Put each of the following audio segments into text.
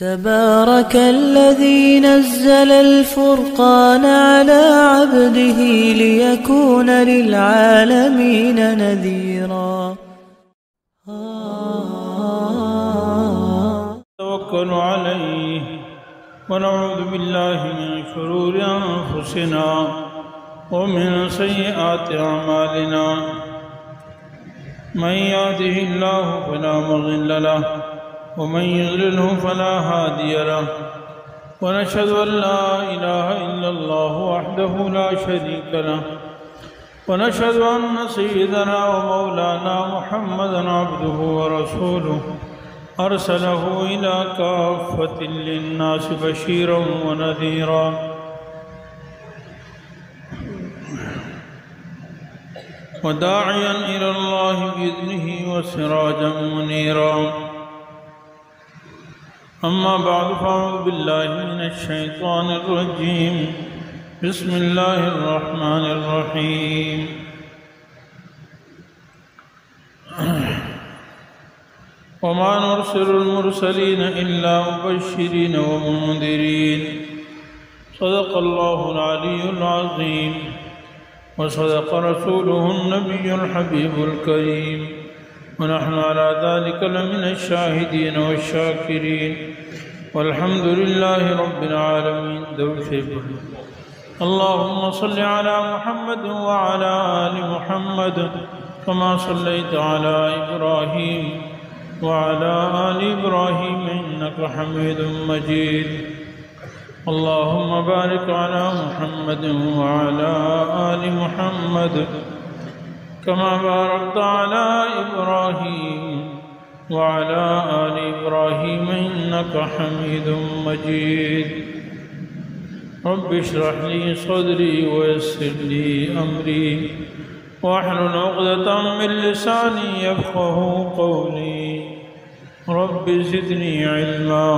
تبارك الذي نزل الفرقان على عبده ليكون للعالمين نذيرا. توكل عليه ونعوذ بالله من شرور أنفسنا ومن سيئات أعمالنا. من يهده الله فلا مضل له ومن يضلله فلا هادي له. ونشهد أن لا إله إلا الله وحده لا شريك له. ونشهد أن سيدنا ومولانا محمدا عبده ورسوله أرسله إلى كافة للناس بشيرا ونذيرا وداعيا إلى الله بإذنه وسراجا منيرا. أما بعد فأعوذ بالله من الشيطان الرجيم. بسم الله الرحمن الرحيم. وما نرسل المرسلين إلا مبشرين ومنذرين. صدق الله العلي العظيم وصدق رسوله النبي الحبيب الكريم. ونحن على ذلك لمن الشاهدين والشاكرين والحمد لله رب العالمين. اللهم صل على محمد وعلى آل محمد كما صليت على إبراهيم وعلى آل إبراهيم إنك حميد مجيد. اللهم بارك على محمد وعلى آل محمد كما باركت على إبراهيم وعلى آل إبراهيم إنك حميد مجيد. رب اشرح لي صدري ويسر لي أمري واحلل عقدة من لساني يفقهوا قولي. رب زدني علما.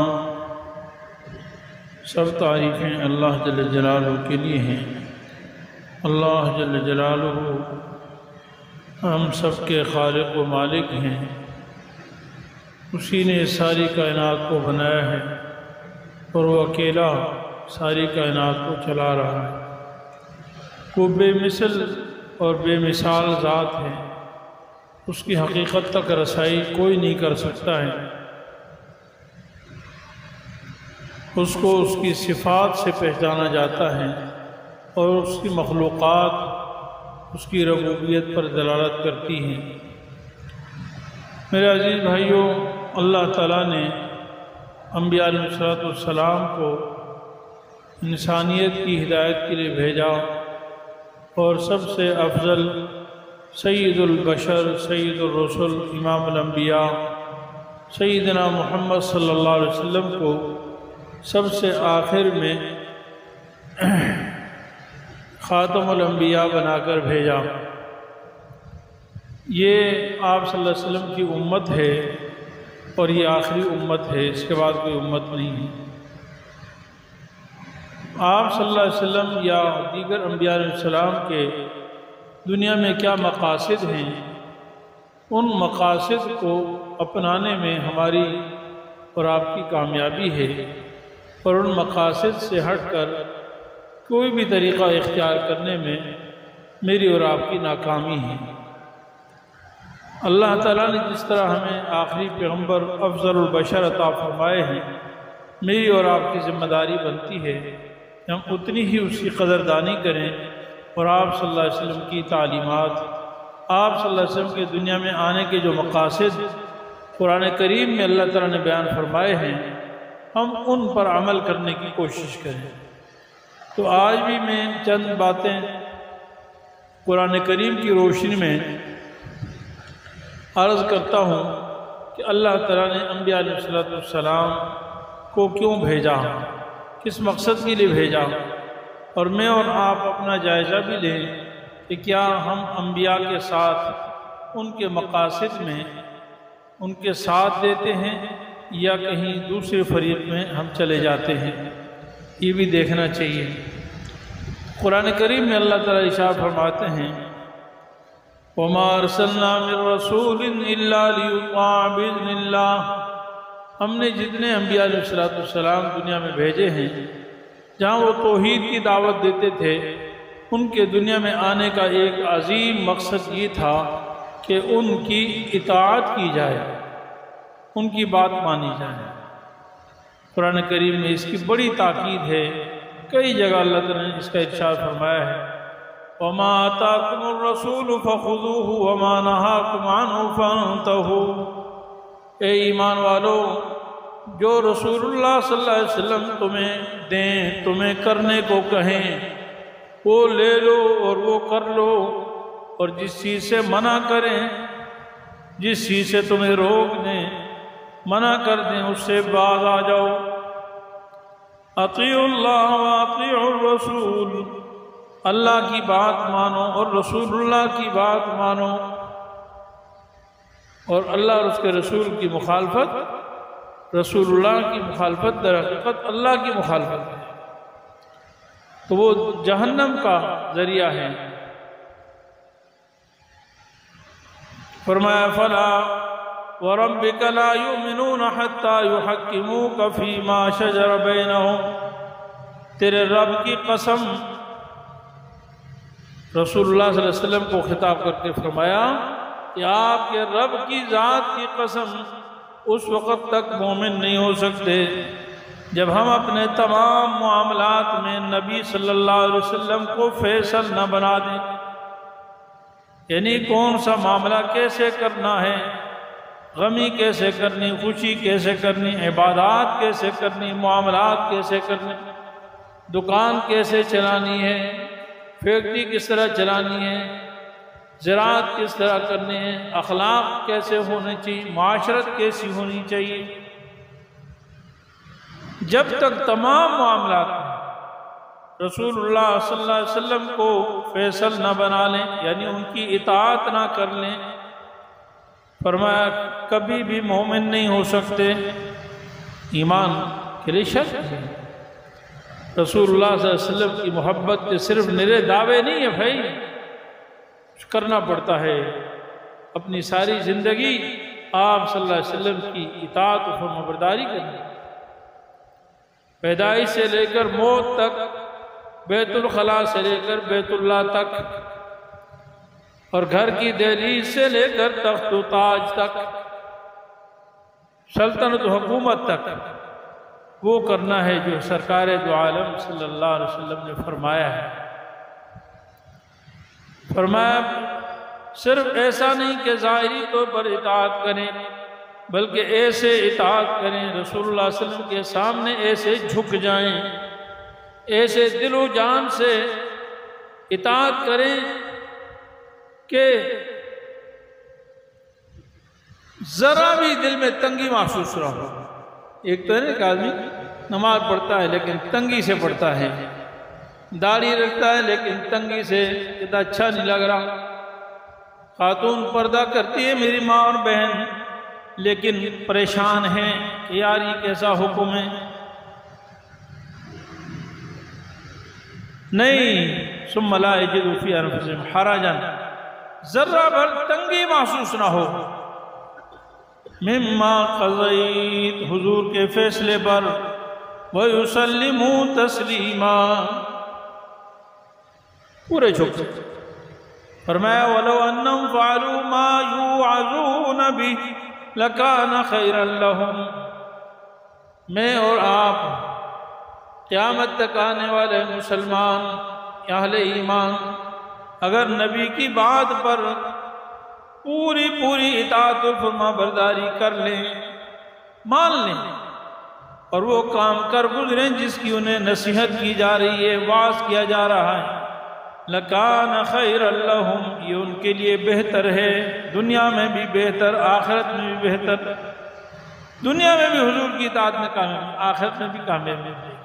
سب تعریفیں اللہ جل جلالہ کے لیے ہیں. اللہ جل جلالہ ہم سب کے خالق و مالک ہیں. اسی نے ساری کائنات کو بنایا ہے اور وہ اکیلا ساری کائنات کو چلا رہا ہے. وہ بے مثل اور بے مثال ذات ہے. اس کی حقیقت تک رسائی کوئی نہیں کر سکتا ہے. اس کو اس کی صفات سے پہچانا جاتا ہے اور اس کی مخلوقات اس کی ربوبیت پر دلالت کرتی ہیں. میرے عزیز بھائیوں، اللہ تعالیٰ نے انبیاء علیہ السلام کو انسانیت کی ہدایت کے لیے بھیجا اور سب سے افضل سید البشر سید الرسل امام الانبیاء سیدنا محمد صلی اللہ علیہ وسلم کو سب سے آخر میں خاتم الانبیاء بنا کر بھیجا. یہ آپ صلی اللہ علیہ وسلم کی امت ہے اور یہ آخری امت ہے. اس کے بعد کوئی امت نہیں ہے. آپ صلی اللہ علیہ وسلم یا دیگر انبیاء علیہ السلام کے دنیا میں کیا مقاصد ہیں، ان مقاصد کو اپنانے میں ہماری اور آپ کی کامیابی ہے، اور ان مقاصد سے ہٹ کر کوئی بھی طریقہ اختیار کرنے میں میری اور آپ کی ناکامی ہے. اللہ تعالیٰ نے جس طرح ہمیں آخری پیغمبر افضل البشر عطا فرمائے ہیں، میری اور آپ کی ذمہ داری بنتی ہے کہ ہم اتنی ہی اس کی قدردانی کریں اور آپ صلی اللہ علیہ وسلم کی تعلیمات، آپ صلی اللہ علیہ وسلم کے دنیا میں آنے کے جو مقاصد قرآن کریم میں اللہ تعالیٰ نے بیان فرمائے ہیں، ہم ان پر عمل کرنے کی کوشش کریں. تو آج بھی میں چند باتیں قرآن کریم کی روشنی میں عرض کرتا ہوں کہ اللہ تعالیٰ نے انبیاء علیہ السلام کو کیوں بھیجا، کس مقصد کے لیے بھیجا، اور میں اور آپ اپنا جائزہ بھی لیں کہ کیا ہم انبیاء کے ساتھ ان کے مقاصد میں ان کے ساتھ دیتے ہیں یا کہیں دوسرے فریق میں ہم چلے جاتے ہیں. یہ بھی دیکھنا چاہیے. قرآن کریم میں اللہ تعالیٰ ارشاد فرماتے ہیں وَمَا أَرْسَلْنَا مِن رَّسُولٍ إِلَّا لِيُطَاعَ بِإِذْنِ اللَّهِ ہم نے جتنے انبیاء علیہ السلام دنیا میں بھیجے ہیں، جہاں وہ توحید کی دعوت دیتے تھے، ان کے دنیا میں آنے کا ایک عظیم مقصد یہ تھا کہ ان کی اطاعت کی جائے، ان کی بات مانی جائے۔ قرآن کریم میں اس کی بڑی تاکید ہے، کئی جگہ اللہ تعالیٰ نے اس کا ارشاد فرمایا ہے، وَمَا آتَاكُمُ الرَّسُولُ فَخُذُوهُ وَمَا نَهَاكُمْ عَنْهُ فَانْتَهُوا۔ اے ایمان والو، جو رسول اللہ صلی اللہ علیہ وسلم تمہیں دیں، تمہیں کرنے کو کہیں، وہ لے لو اور وہ کر لو، اور جس چیز سے منع کریں، جس چیز سے تمہیں روک دیں، منع کر دیں، اس سے باز آ جاؤ۔ اطیعوا اللہ واطیعوا الرسول، اللہ کی بات مانو اور رسول اللہ کی بات مانو، اور اللہ اور اس کے رسول کی مخالفت، رسول اللہ کی مخالفت در حقیقت اللہ کی مخالفت ہے، تو وہ جہنم کا ذریعہ ہے۔ فرمایا فلا وَرَبِّكَ لَا يُؤْمِنُونَ حَتَّى يُحَكِّمُوكَ فِي مَا شَجَرَ بَيْنَهُمْ، تیرے رب کی قسم، رسول اللہ صلی اللہ علیہ وسلم کو خطاب کر کے فرمایا کہ آپ کے رب کی ذات کی قسم، اس وقت تک مومن نہیں ہو سکتے جب ہم اپنے تمام معاملات میں نبی صلی اللہ علیہ وسلم کو فیصل نہ بنا دیں، یعنی کون سا معاملہ کیسے کرنا ہے، غمی کیسے کرنی، خوشی کیسے کرنی، عبادات کیسے کرنی، معاملات کیسے کرنے، دکان کیسے چلانی ہے، فیکٹری کس طرح چلانی ہے، زراعت کس طرح کرنی ہے، اخلاق کیسے ہونے چاہیے، معاشرت کیسی ہونی چاہیے، جب تک تمام معاملات میں رسول اللہ صلی اللہ علیہ وسلم کو فیصل نہ بنا لیں، یعنی ان کی اطاعت نہ کر لیں، فرمایا کبھی بھی مومن نہیں ہو سکتے۔ ایمان کے لیے شرط ہے، رسول اللہ صلی اللہ علیہ وسلم کی محبت کے صرف نرے دعوے نہیں ہیں بھائی، کرنا پڑتا ہے، اپنی ساری زندگی آپ صلی اللہ علیہ وسلم کی اطاعت و فرمانبرداری کرنی، پیدائش سے لے کر موت تک، بیت الخلاء سے لے کر بیت اللہ تک، اور گھر کی دہلیز سے لے کر تخت و تاج تک، سلطنت و حکومت تک، وہ کرنا ہے جو سرکار دو عالم صلی اللہ علیہ وسلم نے فرمایا ہے۔ فرمایا صرف ایسا نہیں کہ ظاہری طور پر اطاعت کریں، بلکہ ایسے اطاعت کریں، رسول اللہ صلی اللہ علیہ وسلم کے سامنے ایسے جھک جائیں، ایسے دل و جان سے اطاعت کریں کہ ذرا بھی دل میں تنگی محسوس نہ ہو۔ ایک تو ہے نا کہ آدمی نماز پڑھتا ہے لیکن تنگی سے پڑھتا ہے، داڑھی رکھتا ہے لیکن تنگی سے، کہتا اچھا نہیں لگ رہا، خاتون پردہ کرتی ہے میری ماں اور بہن، لیکن پریشان ہیں کہ یار یہ کیسا حکم ہے، نہیں، ثم لا یجدوا فی انفسہم حرجا، ذرہ بھر تنگی محسوس نہ ہو، مما قضیت، حضور کے فیصلے پر، وَيُسَلِّمُوا تَسْلِيمًا، پورے جھک سکتے۔ فرمایا وَلَوْ أَنَّهُمْ فَعَلُوا مَا يُوعَظُونَ بِهِ لَكَانَ خَيْرًا لَهُمْ، میں اور آپ قیامت تک آنے والے مسلمان اہل ایمان اگر نبی کی بات پر پوری اطاعت و فرما برداری کر لیں، مان لیں، اور وہ کام کر گزریں جس کی انہیں نصیحت کی جا رہی ہے، واعظ کیا جا رہا ہے، لَكَانَ خَيْرًا لَهُمْ، یہ ان کے لیے بہتر ہے، دنیا میں بھی بہتر، آخرت میں بھی بہتر، دنیا میں بھی حضور کی اطاعت میں کامیاب، آخرت میں بھی کامیاب ملے گی۔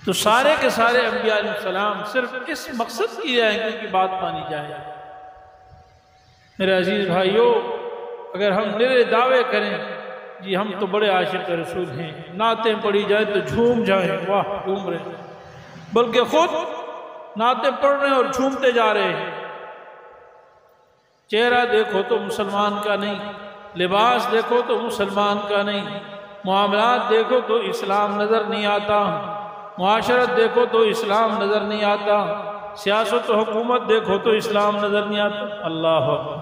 تو سارے کے سارے انبیاء علیہ السلام صرف اس مقصد کی جائیں کہ ان کی بات مانی جائے۔ میرے عزیز بھائیوں، اگر ہم نرے دعوے کریں جی ہم تو بڑے عاشق رسول ہیں، نعتیں پڑھی جائیں تو جھوم جائیں، واہ جھوم رہے ہیں، بلکہ خود نعتیں پڑھ رہے ہیں اور جھومتے جا رہے ہیں، چہرہ دیکھو تو مسلمان کا نہیں، لباس دیکھو تو مسلمان کا نہیں، معاملات دیکھو تو اسلام نظر نہیں آتا، معاشرت دیکھو تو اسلام نظر نہیں آتا، سیاست و حکومت دیکھو تو اسلام نظر نہیں آتا۔ اللہ اکبر!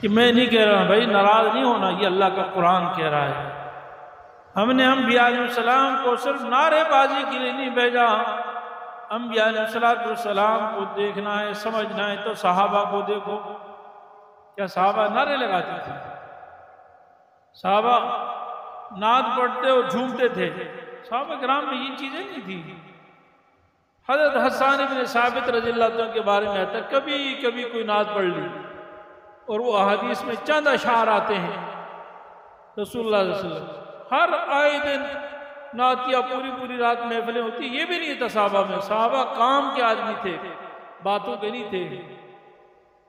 کہ میں نہیں کہہ رہا، بھائی ناراض نہیں ہونا، یہ اللہ کا قرآن کہہ رہا ہے۔ ہم نے انبیاء علیہ السلام کو صرف نعرے بازی کے لیے نہیں بھیجا، انبیاء علیہ السلام کو دیکھنا ہے، سمجھنا ہے تو صحابہ کو دیکھو۔ کیا صحابہ نعرے لگاتے تھے؟ صحابہ نعت پڑھتے اور جھومتے تھے؟ صحابہ کرام میں یہ چیزیں نہیں تھی۔ حضرت حسان بن ثابت رضی اللہ عنہ کے بارے میں آتا ہے کبھی کبھی کوئی نعت پڑھ لی، اور وہ احادیث میں چند اشعار آتے ہیں، رسول اللہ صلی اللہ علیہ وسلم ہر آئے دن نعتیہ پوری رات محفلیں ہوتی، یہ بھی نہیں تھا صحابہ میں۔ صحابہ کام کے آدمی تھے، باتوں کے نہیں تھے،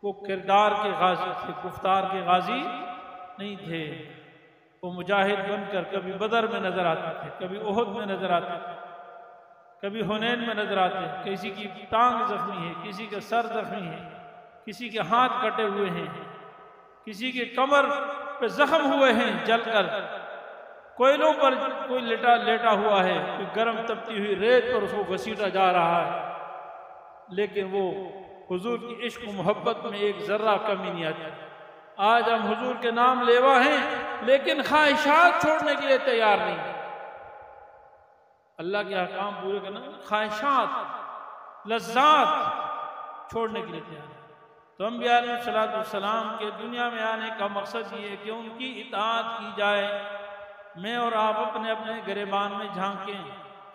وہ کردار کے غازی تھے، گفتار کے غازی نہیں تھے۔ وہ مجاہد بن کر کبھی بدر میں نظر آتے تھے، کبھی احد میں نظر آتے تھے، کبھی حنین میں نظر آتے ہیں۔ کسی کی ٹانگ زخمی ہے، کسی کا سر زخمی ہے، کسی کے ہاتھ کٹے ہوئے ہیں، کسی کے کمر پہ زخم ہوئے ہیں جل کر، کوئلوں پر کوئی لیٹا ہوا ہے، کوئی گرم تپتی ہوئی ریت پر اس کو گھسیٹا جا رہا ہے، لیکن وہ حضور کی عشق و محبت میں ایک ذرہ کمی نہیں آتی۔ آج ہم حضور کے نام لیوا ہیں لیکن خواہشات چھوڑنے کے لیے تیار نہیں۔ اللہ کے احکام پورے کرنا، خواہشات لذات چھوڑنے کے لیے تیار نہیں۔ تو انبیاء علیہ السلام کے دنیا میں آنے کا مقصد یہ ہے کہ ان کی اطاعت کی جائے۔ میں اور آپ اپنے اپنے گریبان میں جھانکیں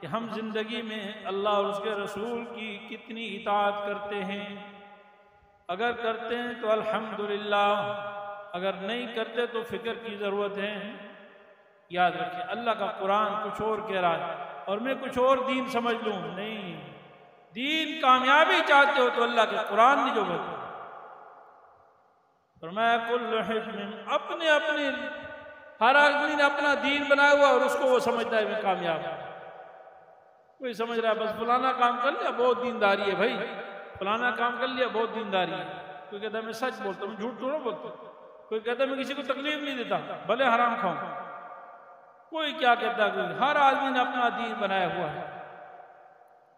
کہ ہم زندگی میں اللہ اور اس کے رسول کی کتنی اطاعت کرتے ہیں۔ اگر کرتے ہیں تو الحمدللہ، اگر نہیں کرتے تو فکر کی ضرورت ہے۔ یاد رکھیں اللہ کا قرآن کچھ اور کہہ رہا ہے اور میں کچھ اور دین سمجھ لوں، نہیں۔ دین کامیابی چاہتے ہو تو اللہ کے قرآن نے جو بتایا، فرمایا کل حزب، اپنے ہر آدمی نے اپنا دین بنایا ہوا اور اس کو وہ سمجھتا ہے میں کامیاب ہوں۔ کوئی سمجھ رہا ہے بس فلانا کام کر لیا بہت دینداری ہے، بھائی فلانا کام کر لیا بہت دینداری ہے۔ کوئی کہتا ہے میں سچ بولتا ہوں، جھوٹ تو نہ بولتا۔ کوئی کہتا ہے میں کسی کو تکلیف نہیں دیتا بھلے حرام کھاؤں۔ کوئی کیا کہتا ہے، کوئی، ہر آدمی نے اپنا دین بنایا ہوا ہے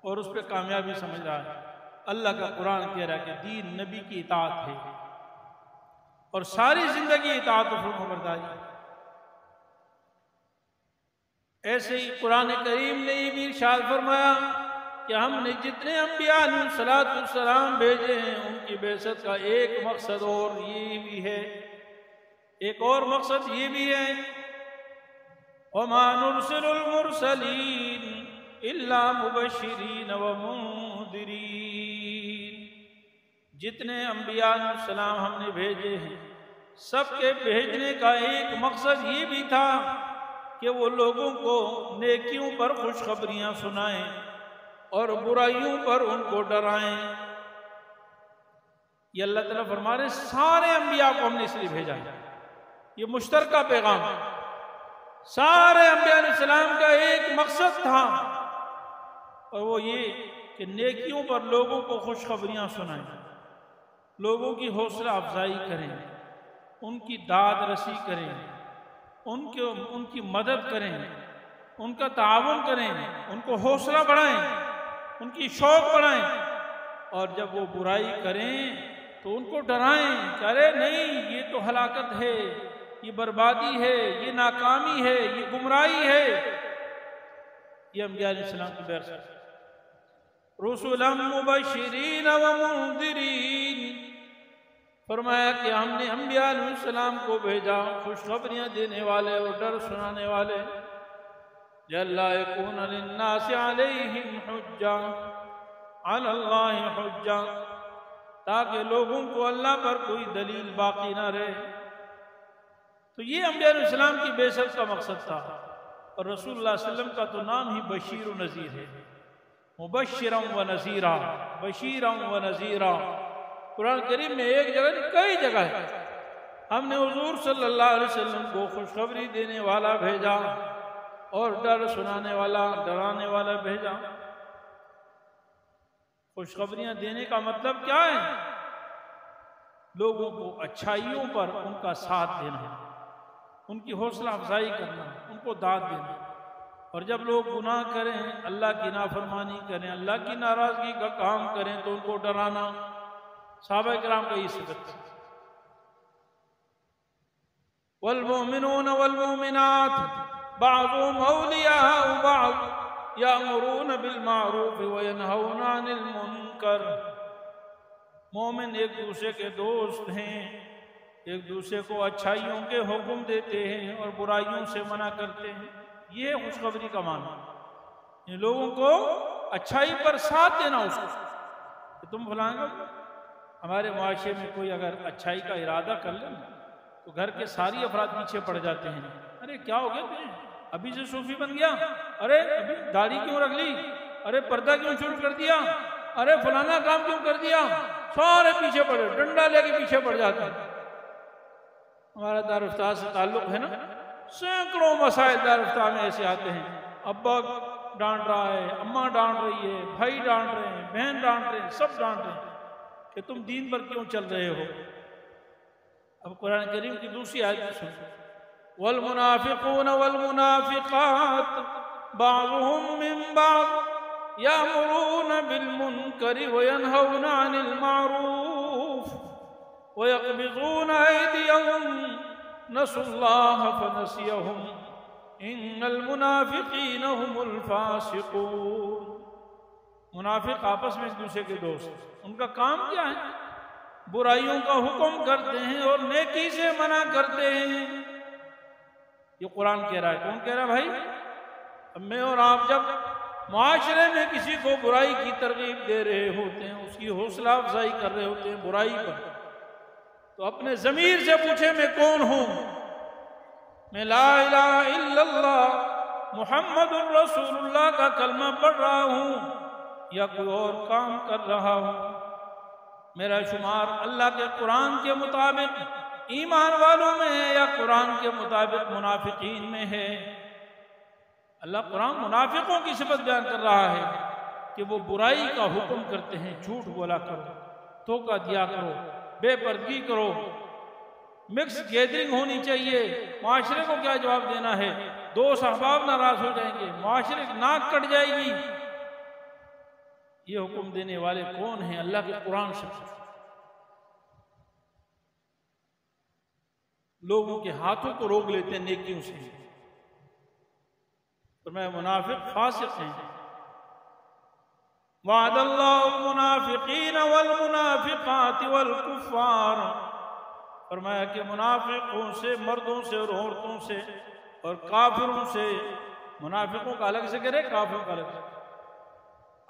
اور اس پہ کامیابی سمجھ رہا ہے۔ اللہ کا قرآن کہہ رہا ہے کہ دین نبی کی اطاعت ہے اور ساری زندگی اطاعت و فرمانبرداری۔ ایسے ہی قرآن کریم نے یہ بھی ارشاد فرمایا کہ ہم نے جتنے انبیاء علیہ السلام بھیجے ہیں ان کی بعثت کا ایک مقصد اور یہ بھی ہے، ایک اور مقصد یہ بھی ہے، وَمَا نُرْسِلُ الْمُرْسَلِينَ إِلَّا مُبَشِّرِينَ وَمُنذِرِينَ۔ جتنے انبیاء علیہ السلام ہم نے بھیجے ہیں سب کے بھیجنے کا ایک مقصد یہ بھی تھا کہ وہ لوگوں کو نیکیوں پر خوشخبریاں سنائیں اور برائیوں پر ان کو ڈرائیں۔ یہ اللہ تعالیٰ فرما رہے سارے انبیاء کو ہم نے اس لیے بھیجا ہے، یہ مشترکہ پیغام ہے۔ سارے انبیاء علیہ السلام کا ایک مقصد تھا اور وہ یہ کہ نیکیوں پر لوگوں کو خوشخبریاں سنائیں، لوگوں کی حوصلہ افزائی کریں، ان کی داد رسی کریں، ان کی مدد کریں، ان کا تعاون کریں، ان کو حوصلہ بڑھائیں، ان کی شوق بڑھائیں، اور جب وہ برائی کریں تو ان کو ڈرائیں کہ ارے نہیں یہ تو ہلاکت ہے، یہ بربادی ہے، یہ ناکامی ہے، یہ گمراہی ہے۔ یہ انبیاء علیہ السلام کی بعثت، رسلا مبشرین ومنذرین، فرمایا کہ ہم نے انبیاء علیہ السلام کو بھیجا خوشخبریاں دینے والے اور ڈر سنانے والے، لئلا یکون للناس علیہم حجہ، علی اللہ حجہ، تاکہ لوگوں کو اللہ پر کوئی دلیل باقی نہ رہے۔ تو یہ انبیاء علیہ السلام کی بعثت کا مقصد تھا، اور رسول اللہ صلی اللہ علیہ وسلم کا تو نام ہی بشیر و نذیر ہے، مبشرا و نذیرا، بشیرا و نذیرا۔ قرآن کریم میں ایک جگہ نہیں کئی جگہ ہے ہم نے حضور صلی اللہ علیہ وسلم کو خوشخبری دینے والا بھیجا اور ڈر سنانے والا، ڈرانے والا بھیجا۔ خوشخبریاں دینے کا مطلب کیا ہے؟ لوگوں کو اچھائیوں پر ان کا ساتھ دینا ہے، ان کی حوصلہ افزائی کرنا، ان کو داد دینا۔ اور جب لوگ گناہ کریں، اللہ کی نافرمانی کریں، اللہ کی ناراضگی کا کام کریں تو ان کو ڈرانا۔ صحابہ کرام کا یہ صفت تھی۔ والمؤمنون والمؤمنات بعضهم اولیاء بعض یأمرون بالمعروف وینہون عن المنکر۔ مومن ایک دوسرے کے دوست ہیں، ایک دوسرے کو اچھائیوں کے حکم دیتے ہیں اور برائیوں سے منع کرتے ہیں۔ یہ خوشخبری کا معنی ہے، لوگوں کو اچھائی پر ساتھ دینا۔ اس کو کہ تم فلاں ہمارے معاشرے میں کوئی اگر اچھائی کا ارادہ کر لے تو گھر کے ساری افراد پیچھے پڑ جاتے ہیں۔ ارے کیا ہو گیا تمہیں؟ ابھی سے صوفی بن گیا؟ ارے ابھی داڑھی کیوں رکھ لی؟ ارے پردہ کیوں شروع کر دیا؟ ارے فلانا کام کیوں کر دیا؟ سارے پیچھے پڑے، ڈنڈا لے کے پیچھے پڑ جاتے ہیں۔ ہمارا دارالفتہ سے تعلق ہے نا، سینکڑوں مسائل دارالفتہ میں ایسے آتے ہیں، ابا ڈانٹ رہا ہے، اماں ڈانٹ رہی ہے، بھائی ڈانٹ رہے ہیں، بہن ڈانٹ رہے ہیں، سب ڈانٹ رہے ہیں کہ تم دین پر کیوں چل رہے ہو۔ اب قرآن کریم کی دوسری آیت سنو، والمنافقون والمنافقات بعضهم من بعض یأمرون بالمنکر وینہون عن المعروف ویقبضون ایدیہم نسوا اللہ فنسیہم ان المنافقین هم الفاسقون۔ منافق آپس میں ایک دوسرے کے دوست، ان کا کام کیا ہے؟ برائیوں کا حکم کرتے ہیں اور نیکی سے منع کرتے ہیں۔ یہ قرآن کہہ رہا ہے۔ کون کہہ رہا ہے بھائی؟ اب میں اور آپ جب معاشرے میں کسی کو برائی کی ترغیب دے رہے ہوتے ہیں، اس کی حوصلہ افزائی کر رہے ہوتے ہیں برائی پر، تو اپنے ضمیر سے پوچھے میں کون ہوں؟ میں لا الہ الا اللہ محمد الرسول اللہ کا کلمہ پڑھ رہا ہوں یا کوئی اور کام کر رہا ہوں؟ میرا شمار اللہ کے قرآن کے مطابق ایمان والوں میں ہے یا قرآن کے مطابق منافقین میں ہے؟ اللہ قرآن منافقوں کی صفت بیان کر رہا ہے کہ وہ برائی کا حکم کرتے ہیں، جھوٹ بولا کرو، دھوکہ دیا کرو، بے پردگی کرو، مکس گیدرنگ ہونی چاہیے۔ معاشرے کو کیا جواب دینا ہے؟ دوست احباب ناراض ہو جائیں گے، معاشرے کی ناک کٹ جائے گی۔ یہ حکم دینے والے کون ہیں؟ اللہ کے قرآن سے لوگوں کے ہاتھوں کو روک لیتے ہیں نیکیوں سے، فرمایا منافق فاسق ہیں۔ وعد اللہ المنافقین والمنافقات والکفار، فرمایا کہ منافقوں سے، مردوں سے اور عورتوں سے اور کافروں سے، منافقوں کا الگ ذکر ہے، کافروں کا الگ ذکر ہے۔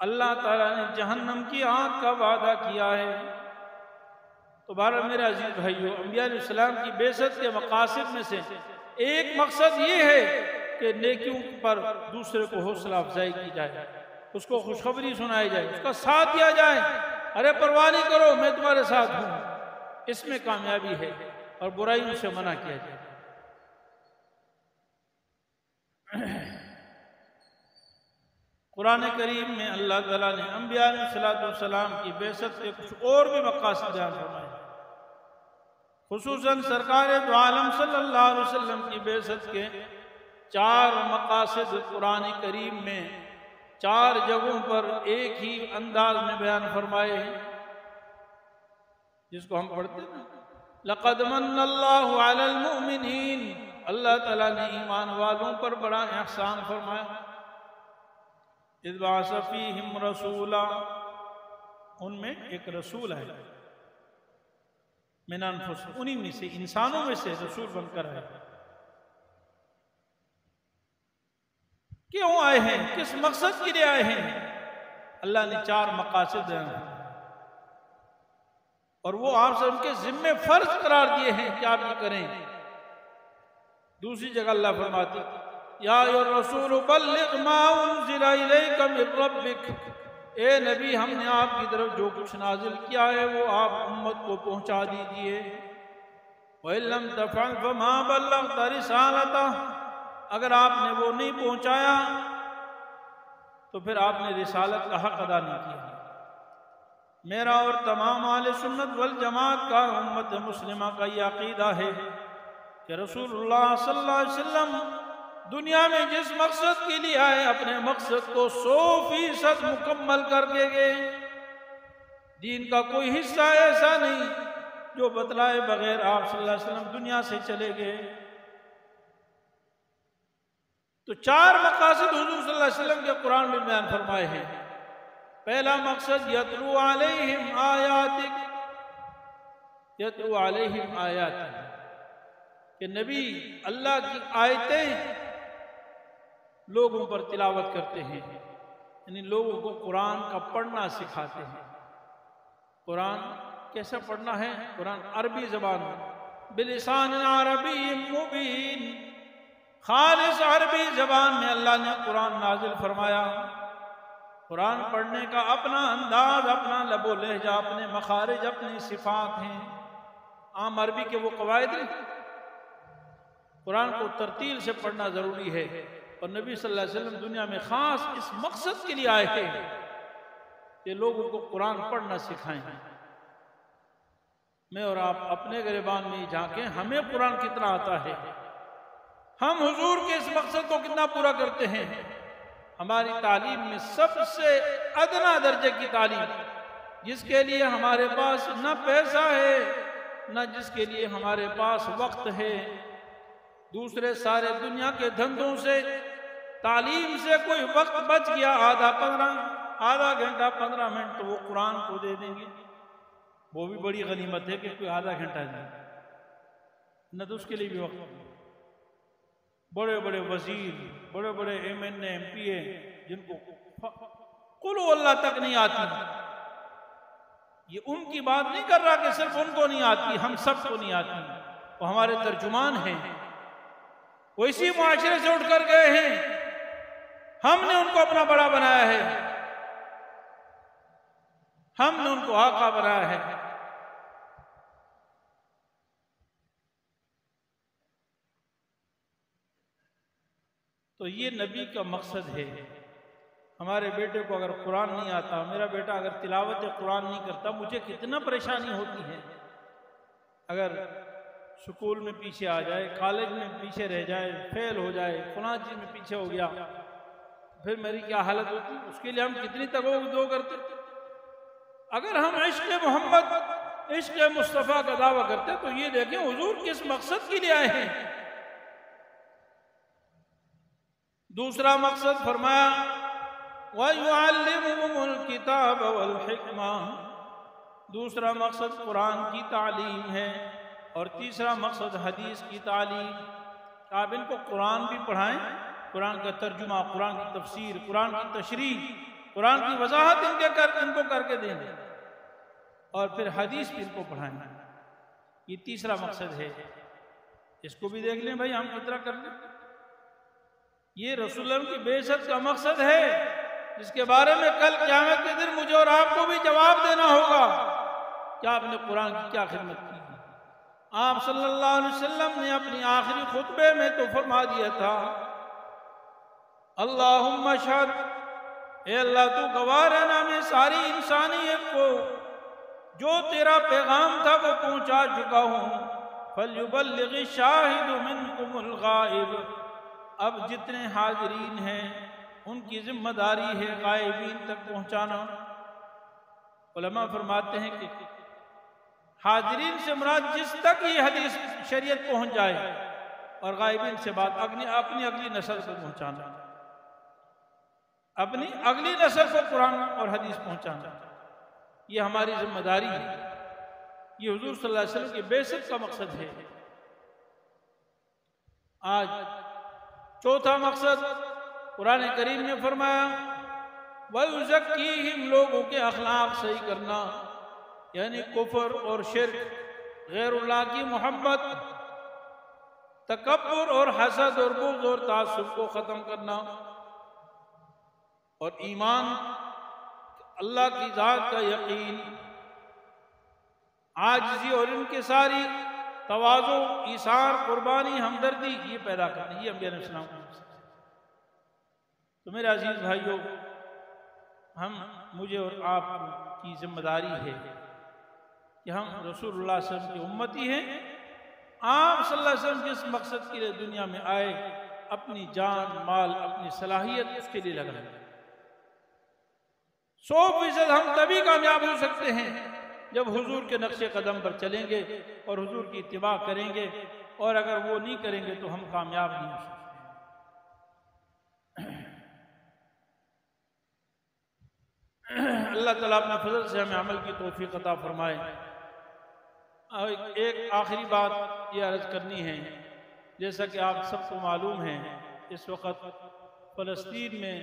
اللہ تعالیٰ نے جہنم کی آگ کا وعدہ کیا ہے۔ تو بہرحال میرے عزیز بھائیو، انبیاء علیہ السلام کی بعثت کے مقاصد میں سے ایک مقصد یہ ہے کہ نیکیوں پر دوسرے کو حوصلہ افزائی کی جائے، اس کو خوشخبری سنائی جائے، اس کا ساتھ دیا جائے۔ ارے پرواہ نہیں کرو، میں تمہارے ساتھ ہوں، اس میں کامیابی ہے، اور برائیوں سے منع کیا جائے۔ قرآن کریم میں اللہ تعالیٰ نے انبیاء علیہ السلام کی بعثت کے کچھ اور بھی مقاصد بیان فرمائے، خصوصاً سرکار دو عالم صلی اللہ علیہ وسلم کی بعثت کے 4 مقاصد قرآن کریم میں 4 جگہوں پر ایک ہی انداز میں بیان فرمائے ہیں، جس کو ہم پڑھتے ہیں لقد من اللہ علی المؤمنین، اللہ تعالیٰ نے ایمان والوں پر بڑا احسان فرمایا۔ اذ بعث فیہم رسولا، ان میں ایک رسول ہے، من انفسہم، انہی میں سے، انسانوں میں سے رسول بن کر ہے۔ کیوں آئے ہیں؟ کس مقصد کے لیے آئے ہیں؟ اللہ نے 4 مقاصد بیان کیے اور وہ آپ سے ان کے ذمے فرض قرار دیے ہیں کہ آپ یہ کریں۔ دوسری جگہ اللہ فرماتے یا ایھا الرسول بلغ ما انزل الیک من ربک، اے نبی ہم نے آپ کی طرف جو کچھ نازل کیا ہے وہ آپ امت کو پہنچا دیجئے۔ وَإِن لَّمْ تَفْعَلْ فَمَا بَلَّغْتَ رِسَالَتَهُ، اگر آپ نے وہ نہیں پہنچایا تو پھر آپ نے رسالت کا حق ادا نہیں کیا۔ میرا اور تمام اہل سنت والجماعت کا، امت مسلمہ کا یہ عقیدہ ہے کہ رسول اللہ صلی اللہ علیہ وسلم دنیا میں جس مقصد کے لیے آئے اپنے مقصد کو 100% مکمل کر کے گئے. دین کا کوئی حصہ ایسا نہیں جو بتلائے بغیر آپ صلی اللہ علیہ وسلم دنیا سے چلے گئے. تو 4 مقاصد حضور صلی اللہ علیہ وسلم کے قرآن میں بیان فرمائے ہیں. پہلا مقصد یتلو علیہم آیاتک، یتلو علیہم آیاتک، کہ نبی اللہ کی آیتیں لوگوں پر تلاوت کرتے ہیں، یعنی لوگوں کو قرآن کا پڑھنا سکھاتے ہیں. قرآن کیسا پڑھنا ہے؟ قرآن عربی زبان میں بلسان عربی مبین، خالص عربی زبان میں اللہ نے قرآن نازل فرمایا. قرآن پڑھنے کا اپنا انداز، اپنا لب و لہجہ، اپنے مخارج، اپنی صفات ہیں. عام عربی کے وہ قواعد نہیں. قرآن کو ترتیل سے پڑھنا ضروری ہے، اور نبی صلی اللہ علیہ وسلم دنیا میں خاص اس مقصد کے لیے آئے تھے کہ لوگوں کو قرآن پڑھنا سکھائیں. میں اور آپ اپنے گریبان میں جھانکیں، ہمیں قرآن کتنا آتا ہے، ہم حضور کے اس مقصد کو کتنا پورا کرتے ہیں. ہماری تعلیم میں سب سے ادنا درجے کی تعلیم، جس کے لیے ہمارے پاس نہ پیسہ ہے نہ جس کے لیے ہمارے پاس وقت ہے. دوسرے سارے دنیا کے دھندوں سے، تعلیم سے کوئی وقت بچ گیا، آدھا گھنٹہ 15 منٹ تو وہ قرآن کو دے دیں گے. وہ بھی بڑی غنیمت ہے کہ کوئی آدھا گھنٹہ دے، نہ تو اس کے لیے بھی وقت. بڑے بڑے وزیر، بڑے بڑے MNA MPA جن کو قل ہو اللہ تک نہیں آتی، یہ ان کی بات نہیں کر رہا کہ صرف ان کو نہیں آتی، ہم سب کو نہیں آتی. وہ ہمارے ترجمان ہیں، وہ اسی معاشرے سے اٹھ کر گئے ہیں، ہم نے ان کو اپنا بڑا بنایا ہے، ہم نے ان کو آقا بنایا ہے. تو یہ نبی کا مقصد ہے. ہمارے بیٹے کو اگر قرآن نہیں آتا، میرا بیٹا اگر تلاوت قرآن نہیں کرتا، مجھے کتنا پریشانی ہوتی ہے. اگر سکول میں پیچھے آ جائے، کالج میں پیچھے رہ جائے، فیل ہو جائے، فلاں چیز میں پیچھے ہو گیا، پھر میری کیا حالت ہوتی. اس کے لیے ہم کتنی تگو کرتے. اگر ہم عشق محمد، عشق مصطفیٰ کا دعویٰ کرتے تو یہ دیکھیں حضور کس مقصد کے لیے آئے ہیں. دوسرا مقصد فرمایا وَيُعَلِّمُهُمُ الْكِتَابَ وَالْحِكْمَةَ، دوسرا مقصد قرآن کی تعلیم ہے، اور تیسرا مقصد حدیث کی تعلیم. آپ ان کو قرآن بھی پڑھائیں، قرآن کا ترجمہ، قرآن کی تفسیر، قرآن کی تشریح، قرآن کی وضاحت ان کو کر کے دیں، اور پھر حدیث بھی ان کو پڑھائیں. یہ تیسرا مقصد ہے. اس کو بھی دیکھ لیں بھائی ہم کتنا کر لیں. یہ رسول اللہ کی بعثت کا مقصد ہے، جس کے بارے میں کل قیامت کے دن مجھے اور آپ کو بھی جواب دینا ہوگا کہ آپ نے قرآن کی کیا خدمت کی. آپ صلی اللہ علیہ وسلم نے اپنی آخری خطبے میں تو فرما دیا تھا اللہم اشہد، اے اللہ تو گواہ رہنا میں ساری انسانیت کو جو تیرا پیغام تھا وہ پہنچا چکا ہوں. فَلْيُبَلِّغِ الشَّاهِدُ مِنْكُمُ الْغَائِبُ، اب جتنے حاضرین ہیں ان کی ذمہ داری ہے غائبین تک پہنچانا. علماء فرماتے ہیں کہ حاضرین سے مراد جس تک یہ حدیث شریعت پہنچ جائے، اور غائبین سے بات اپنی اگلی نسل کو پہنچانا، اپنی اگلی نسل کو قرآن اور حدیث پہنچانا. یہ ہماری ذمہ داری ہے. یہ حضور صلی اللہ علیہ وسلم کی بعثت کا مقصد ہے. آج چوتھا مقصد قرآن کریم نے فرمایا وَيُزَكِّيهِمْ، لوگوں کے اخلاق صحیح کرنا، یعنی کفر اور شرک، غیر اللہ کی محبت، تکبر اور حسد اور بغض اور تعصب کو ختم کرنا، اور ایمان، اللہ کی ذات کا یقین، عاجزی اور انکساری، تواضع، ایثار، قربانی، ہمدردی، یہ پیدا کرنا. یہ انبیاء علیہ السلام. تو میرے عزیز بھائیوں، مجھے اور آپ کی ذمہ داری ہے کہ ہم رسول اللہ صلی اللہ علیہ وسلم کی امتی ہیں. آپ صلی اللہ علیہ وسلم جس مقصد کے لیے دنیا میں آئے، اپنی جان مال اپنی صلاحیت اس کے لیے لگائیں۔ 100% ہم تبھی کامیاب ہو سکتے ہیں جب حضور کے نقش قدم پر چلیں گے اور حضور کی اتباع کریں گے، اور اگر وہ نہیں کریں گے تو ہم کامیاب نہیں ہو سکتے۔ اللہ تعالیٰ اپنے فضل سے ہمیں عمل کی توفیق عطا فرمائے۔ ایک آخری بات یہ عرض کرنی ہے، جیسا کہ آپ سب کو معلوم ہے اس وقت فلسطین میں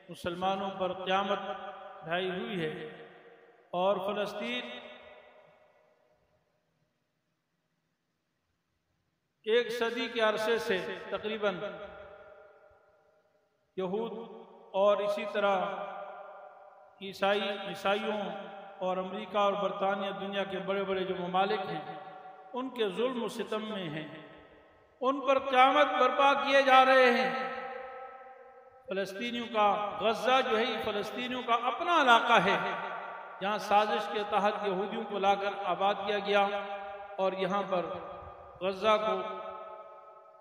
مسلمانوں پر قیامت ڈھائی ہوئی ہے، اور فلسطین ایک صدی کے عرصے سے تقریباً یہود اور اسی طرح عیسائیوں اور امریکہ اور برطانیہ دنیا کے بڑے بڑے جو ممالک ہیں ان کے ظلم و ستم میں ہیں، ان پر قیامت برپا کیے جا رہے ہیں۔ فلسطینیوں کا غزہ جو ہے فلسطینیوں کا اپنا علاقہ ہے، جہاں سازش کے تحت یہودیوں کو لا کر آباد کیا گیا، اور یہاں پر غزہ کو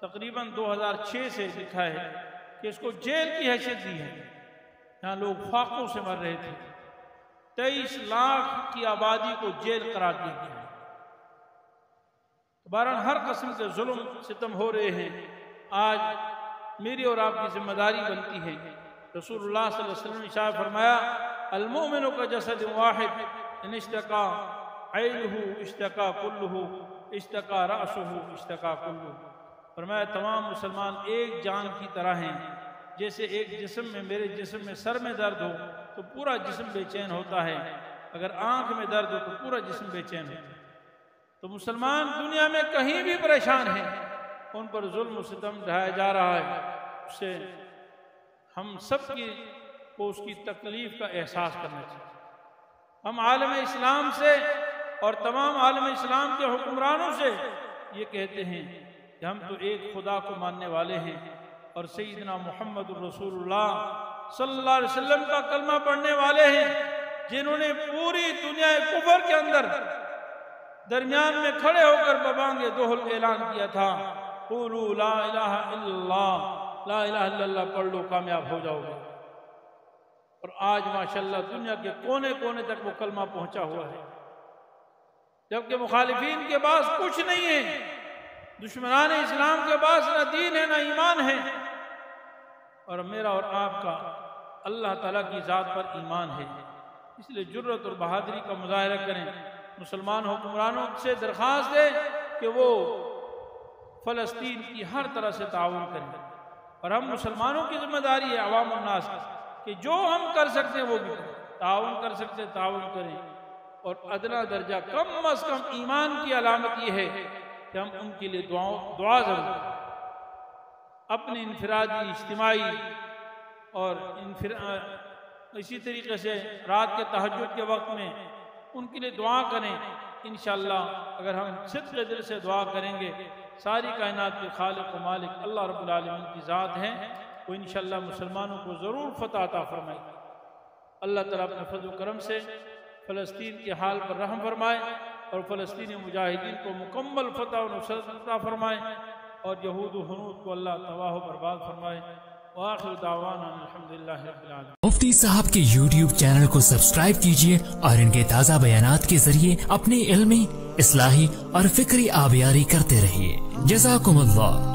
تقریباً 2006 سے لکھا ہے کہ اس کو جیل کی حیثیت دی ہے، یہاں لوگ فاقوں سے مر رہے تھے۔ 23 لاکھ کی آبادی کو جیل قرار دیا گیا ہے۔ بہرحال ہر قسم کے ظلم ستم ہو رہے ہیں۔ آج میری اور آپ کی ذمہ داری بنتی ہے، رسول اللہ صلی اللہ علیہ وسلم نے ارشاد فرمایا المؤمن کا جسد واحد ان اشتکا عینہ اشتکا کلہ اشتکا رأسہ اشتکا کلہ۔ فرمایا تمام مسلمان ایک جان کی طرح ہیں، جیسے ایک جسم میں میرے جسم میں سر میں درد ہو تو پورا جسم بے چین ہوتا ہے، اگر آنکھ میں درد ہو تو پورا جسم بے چین ہوتا ہے۔ تو مسلمان دنیا میں کہیں بھی پریشان ہیں، ان پر ظلم و ستم ڈھایا جا رہا ہے، اس سے ہم سب کو اس کی تکلیف کا احساس کرنا چاہیے۔ ہم عالم اسلام سے اور تمام عالم اسلام کے حکمرانوں سے یہ کہتے ہیں کہ ہم تو ایک خدا کو ماننے والے ہیں، اور سیدنا محمد الرسول اللہ صلی اللہ علیہ وسلم کا کلمہ پڑھنے والے ہیں، جنہوں نے پوری دنیا کفر کے اندر درمیان میں کھڑے ہو کر ببانگ دوہل اعلان کیا تھا قولوا لا الہ الا اللہ، لا الہ الا اللہ پڑھ لو کامیاب ہو جاؤ گے۔ اور آج ماشاءاللہ دنیا کے کونے کونے تک وہ کلمہ پہنچا ہوا ہے، جبکہ مخالفین کے پاس کچھ نہیں ہے، دشمنان اسلام کے پاس نہ دین ہے نہ ایمان ہے، اور میرا اور آپ کا اللہ تعالیٰ کی ذات پر ایمان ہے۔ اس لیے جرأت اور بہادری کا مظاہرہ کریں، مسلمان حکمرانوں سے درخواست ہے کہ وہ فلسطین کی ہر طرح سے تعاون کریں، اور ہم مسلمانوں کی ذمہ داری ہے عوام الناس کہ جو ہم کر سکتے ہیں وہ بھی تعاون کر سکتے ہیں تعاون کریں، اور ادنا درجہ کم از کم ایمان کی علامت یہ ہے کہ ہم ان کے لیے دعا ضرور کریں۔ اپنی انفرادی اجتماعی اور اسی طریقے سے رات کے تہجد کے وقت میں ان کے لیے دعا کریں۔ انشاءاللہ اگر ہم صدق دل سے دعا کریں گے، ساری کائنات کے خالق و مالک اللہ رب العالمین کی ذات ہیں، وہ انشاءاللہ مسلمانوں کو ضرور فتح عطا فرمائے گا۔ اللہ تعالیٰ اپنے فضل و کرم سے فلسطین کے حال پر رحم فرمائے، اور فلسطینی مجاہدین کو مکمل فتح و نصرت عطا فرمائے، اور یہود و ہنود کو اللہ تباہ و برباد فرمائے۔ وآخر دعوانا الحمدللہ رب العالمین۔ مفتی صاحب کے YouTube چینل کو سبسکرائب کیجئے اور ان کے تازہ بیانات کے ذریعے اپنی علمی، اصلاحی اور فکری آبیاری کرتے رہیے۔ جزاکم اللہ۔